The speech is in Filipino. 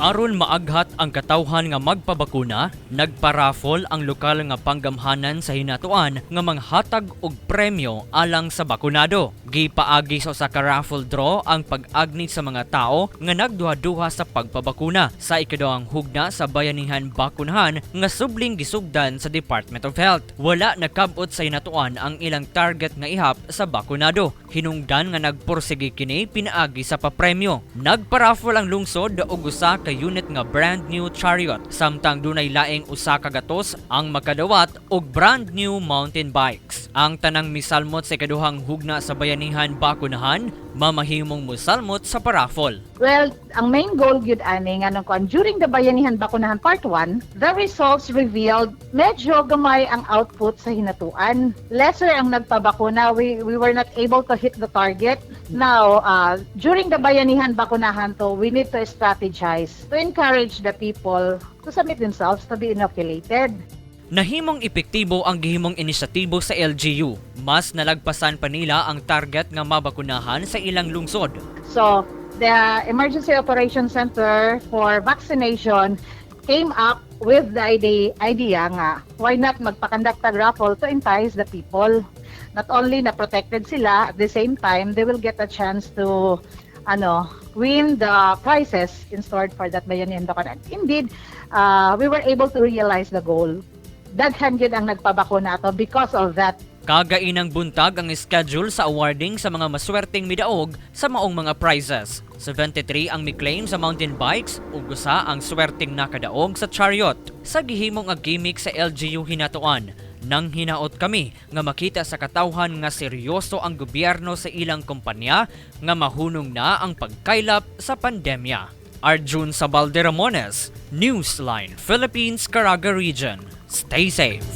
Aron maaghat ang katawhan nga magpabakuna, nagpa-raffle ang lokal nga panggamhanan sa hinatuan nga manghatag og premyo alang sa bakunado. Gipaagi sa usa ka raffle draw ang pag-agni sa mga tao nga nagduha-duha sa pagpabakuna sa ikaduhang hugna sa bayanihan bakunahan nga subling gisugdan sa Department of Health. Wala nakabot sa hinatuan ang ilang target nga ihap sa bakunado. Hinungdan nga nagpursige kini pinaagi sa papremyo. Nagpa-raffle ang lungsod og usa ka unit nga brand new chariot samtang dunay laing usa ka gatos ang makadawat og brand new mountain bikes. Ang tanang misalmot sa ikaduhang hugna sa bayanihan bakunahan mamahimong musalmot sa paraffle. Well, ang main goal gyud ani nga during the Bayanihan Bakunahan Part 1, the results revealed medyo gamay ang output sa hinatuan. Lesser ang nagpabakuna. We were not able to hit the target. Now, during the Bayanihan Bakunahan to, we need to strategize to encourage the people to submit themselves to be inoculated. Nahimong epektibo ang gihimong inisyatibo sa LGU. Mas nalagpasan pa nila ang target nga mabakunahan sa ilang lungsod. So, the Emergency Operations Center for Vaccination came up with the idea nga, why not magpakandak tag raffle to entice the people? Not only na protected sila, at the same time, they will get a chance to win the prizes in store for that Bayanihan Bakunahan. Indeed, we were able to realize the goal. Daghan gyud ang nagpabakuna to because of that. Kagainang buntag ang schedule sa awarding sa mga maswerteng midaog sa maong mga prizes. 73 ang mi-claim sa mountain bikes ug usa ang swerteng nakadaog sa chariot. Sa gihimong nga gimmick sa LGU hinatuan, nang hinaot kami nga makita sa katawhan nga seryoso ang gobyerno sa ilang kompanya nga mahunong na ang pagkaylap sa pandemya. Arjun Sabalde Ramones, Newsline Philippines, Caraga Region. Stay safe.